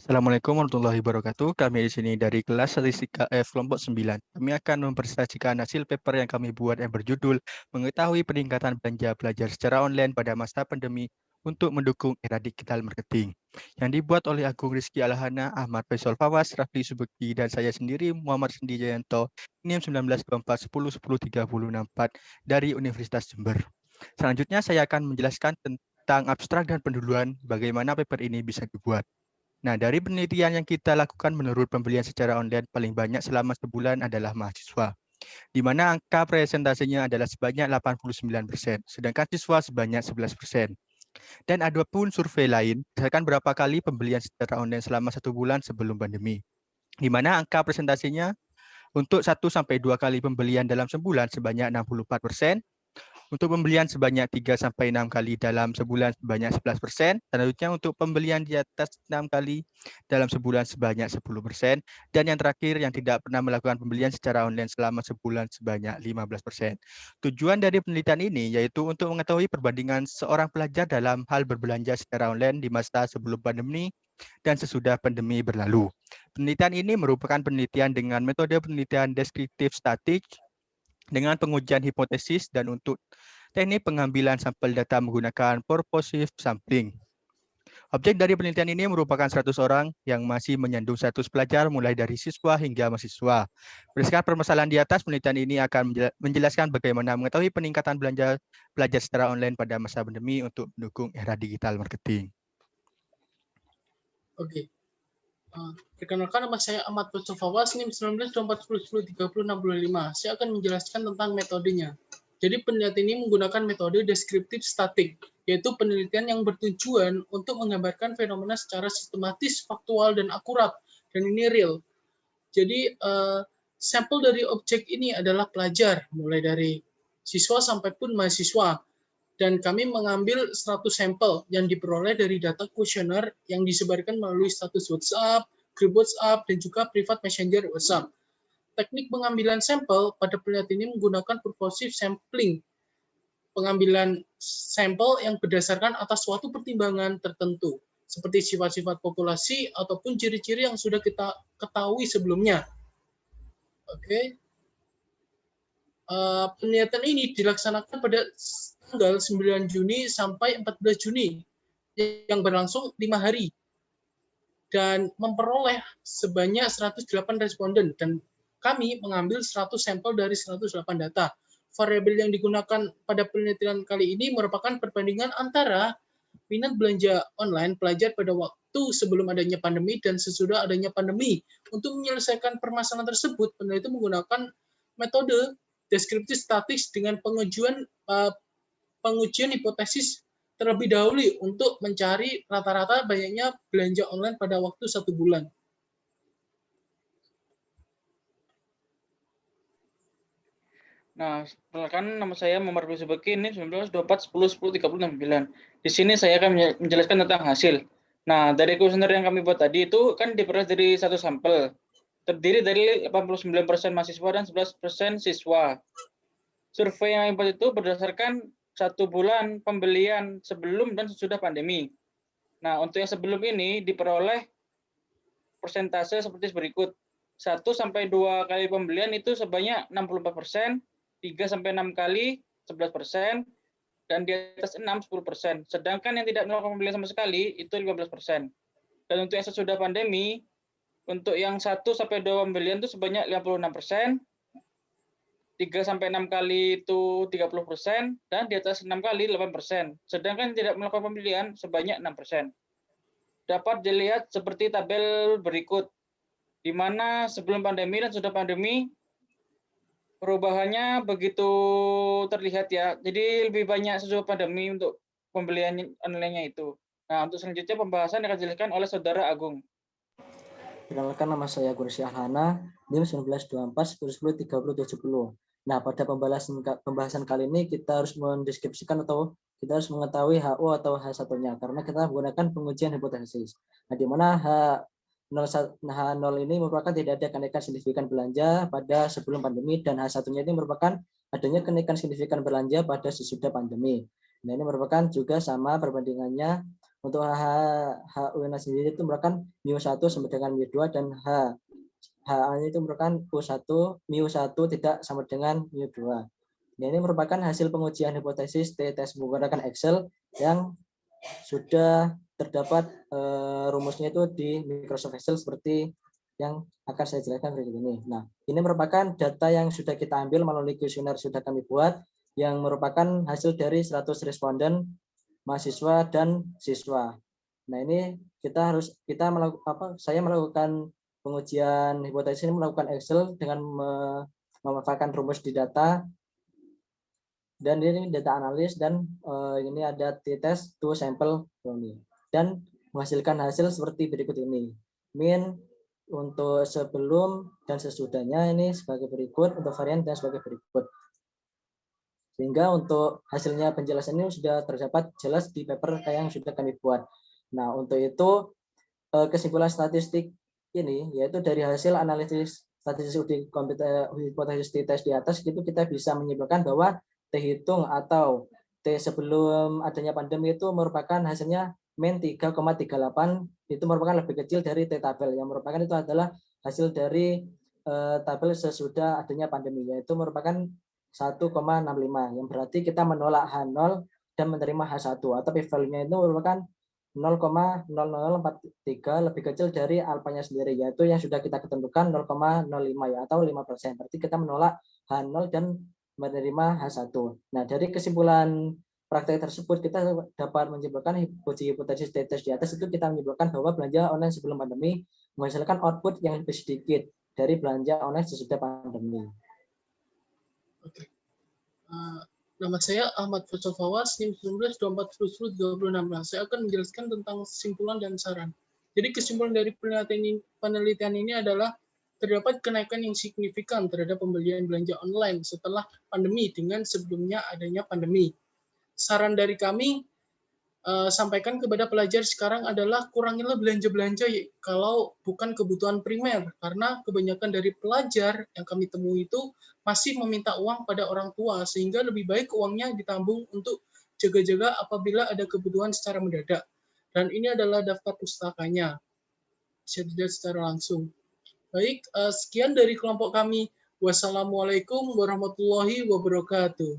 Assalamualaikum warahmatullahi wabarakatuh. Kami di sini dari kelas Statistika F kelompok 9. Kami akan mempresentasikan hasil paper yang kami buat yang berjudul Mengetahui Peningkatan Belanja Belajar secara Online pada Masa Pandemi untuk Mendukung Era Digital Marketing. Yang dibuat oleh Agung Rizky Alhana, Ahmad Faisal Fawas, Rafli Subeki, dan saya sendiri Muhammad Sendi Jayanto, NIM 192410103064 dari Universitas Jember. Selanjutnya saya akan menjelaskan tentang abstrak dan pendahuluan bagaimana paper ini bisa dibuat. Nah, dari penelitian yang kita lakukan menurut pembelian secara online paling banyak selama sebulan adalah mahasiswa, di mana angka presentasinya adalah sebanyak 89%, sedangkan siswa sebanyak 11%. Dan ada pun survei lain, berdasarkan berapa kali pembelian secara online selama 1 bulan sebelum pandemi, di mana angka presentasinya untuk 1-2 kali pembelian dalam sebulan sebanyak 64%, untuk pembelian sebanyak 3-6 kali dalam sebulan sebanyak 11%, selanjutnya untuk pembelian di atas 6 kali dalam sebulan sebanyak 10%, dan yang terakhir yang tidak pernah melakukan pembelian secara online selama sebulan sebanyak 15%. Tujuan dari penelitian ini yaitu untuk mengetahui perbandingan seorang pelajar dalam hal berbelanja secara online di masa sebelum pandemi dan sesudah pandemi berlalu. Penelitian ini merupakan penelitian dengan metode penelitian deskriptif statik dengan pengujian hipotesis dan untuk teknik pengambilan sampel data menggunakan purposive sampling. Objek dari penelitian ini merupakan 100 orang yang masih menyandung status pelajar mulai dari siswa hingga mahasiswa. Berdasarkan permasalahan di atas, penelitian ini akan menjelaskan bagaimana mengetahui peningkatan belanja pelajar secara online pada masa pandemi untuk mendukung era digital marketing. Oke. Perkenalkan, nama saya Ahmad Faisal Fawas, NIM 192410103065. Saya akan menjelaskan tentang metodenya. Jadi penelitian ini menggunakan metode deskriptif statik, yaitu penelitian yang bertujuan untuk menggambarkan fenomena secara sistematis, faktual, dan akurat. Dan ini real. Jadi sampel dari objek ini adalah pelajar, mulai dari siswa sampai pun mahasiswa. Dan kami mengambil 100 sampel yang diperoleh dari data kuesioner yang disebarkan melalui status WhatsApp, grup WhatsApp, dan juga private messenger WhatsApp. Teknik pengambilan sampel pada penelitian ini menggunakan purposive sampling, pengambilan sampel yang berdasarkan atas suatu pertimbangan tertentu, seperti sifat-sifat populasi ataupun ciri-ciri yang sudah kita ketahui sebelumnya. Oke. Penelitian ini dilaksanakan pada tanggal 9 Juni sampai 14 Juni yang berlangsung 5 hari dan memperoleh sebanyak 108 responden dan kami mengambil 100 sampel dari 108 data. Variabel yang digunakan pada penelitian kali ini merupakan perbandingan antara minat belanja online pelajar pada waktu sebelum adanya pandemi dan sesudah adanya pandemi. Untuk menyelesaikan permasalahan tersebut, peneliti menggunakan metode deskriptif statis dengan pengujian hipotesis terlebih dahulu untuk mencari rata-rata banyaknya belanja online pada waktu 1 bulan. Nah, perkenalkan nama saya Muhammad Faisal Subeki, ini 1924101039. Di sini saya akan menjelaskan tentang hasil. Nah, dari kuesioner yang kami buat tadi itu kan diperoleh dari satu sampel. Terdiri dari 89% mahasiswa dan 11% siswa. Survei yang kami buat itu berdasarkan 1 bulan pembelian sebelum dan sesudah pandemi. Nah, untuk yang sebelum ini diperoleh persentase seperti berikut. 1-2 kali pembelian itu sebanyak 64%, 3-6 kali 11%, dan di atas 6 10%. Sedangkan yang tidak melakukan pembelian sama sekali itu 15%. Dan untuk yang sesudah pandemi, untuk yang 1-2 pembelian itu sebanyak 56%, 3-6 kali itu 30%, dan di atas 6 kali 8%. Sedangkan tidak melakukan pembelian sebanyak 6%. Dapat dilihat seperti tabel berikut, di mana sebelum pandemi dan sudah pandemi perubahannya begitu terlihat ya. Jadi lebih banyak sesudah pandemi untuk pembelian online-nya itu. Nah, untuk selanjutnya pembahasan akan dijelaskan oleh Saudara Agung. Perkenalkan, nama saya Agung Rizky Alhana, NIM 192410103070. Nah, pada pembahasan kali ini kita harus mendeskripsikan atau kita harus mengetahui HO atau H1-nya karena kita menggunakan pengujian hipotesis. Nah, di mana H0 ini merupakan tidak ada kenaikan signifikan belanja pada sebelum pandemi dan H1-nya ini merupakan adanya kenaikan signifikan belanja pada sesudah pandemi. Nah, ini merupakan juga sama perbandingannya Untuk HU-nya sendiri itu merupakan mu1 sama dengan mu2 dan HA-nya itu merupakan mu1 tidak sama dengan mu2. Nah, ini merupakan hasil pengujian hipotesis t-test menggunakan Excel yang sudah terdapat rumusnya itu di Microsoft Excel seperti yang akan saya jelaskan berikut ini. Nah, ini merupakan data yang sudah kita ambil melalui kuesioner sudah kami buat yang merupakan hasil dari 100 responden mahasiswa dan siswa. Nah, ini saya melakukan pengujian hipotesis ini melakukan Excel dengan memanfaatkan rumus di data, dan ini data analis, dan ini ada t-test to sample dan menghasilkan hasil seperti berikut ini. Min untuk sebelum dan sesudahnya ini sebagai berikut, untuk varian dan sebagai berikut. Sehingga untuk hasilnya penjelasan ini sudah terdapat jelas di paper yang sudah kami buat. Nah, untuk itu kesimpulan statistik ini yaitu dari hasil analisis statistik uji hipotesis t-test di atas itu kita bisa menyimpulkan bahwa T hitung atau T sebelum adanya pandemi itu merupakan hasilnya min 3,38, itu merupakan lebih kecil dari T tabel yang merupakan itu adalah hasil dari tabel sesudah adanya pandemi, yaitu merupakan 1,65 yang berarti kita menolak H0 dan menerima H1 atau p-value-nya itu merupakan 0,0043 lebih kecil dari alfanya sendiri, yaitu yang sudah kita ketentukan 0,05 ya, atau 5%. Berarti kita menolak H0 dan menerima H1. Nah, dari kesimpulan praktek tersebut kita dapat menyimpulkan uji hipotesis t-test di atas itu kita menyimpulkan bahwa belanja online sebelum pandemi menghasilkan output yang lebih sedikit dari belanja online sesudah pandemi. Oke. Nama saya Ahmad Faisal Fawaz, NIM 19241036. Nah, saya akan menjelaskan tentang kesimpulan dan saran. Jadi kesimpulan dari penelitian ini adalah terdapat kenaikan yang signifikan terhadap pembelian belanja online setelah pandemi dengan sebelumnya adanya pandemi. Saran dari kami sampaikan kepada pelajar sekarang adalah kurangilah belanja-belanja kalau bukan kebutuhan primer, karena kebanyakan dari pelajar yang kami temui itu masih meminta uang pada orang tua, sehingga lebih baik uangnya ditambung untuk jaga-jaga apabila ada kebutuhan secara mendadak. Dan ini adalah daftar pustakanya, bisa dilihat secara langsung. Baik, sekian dari kelompok kami. Wassalamualaikum warahmatullahi wabarakatuh.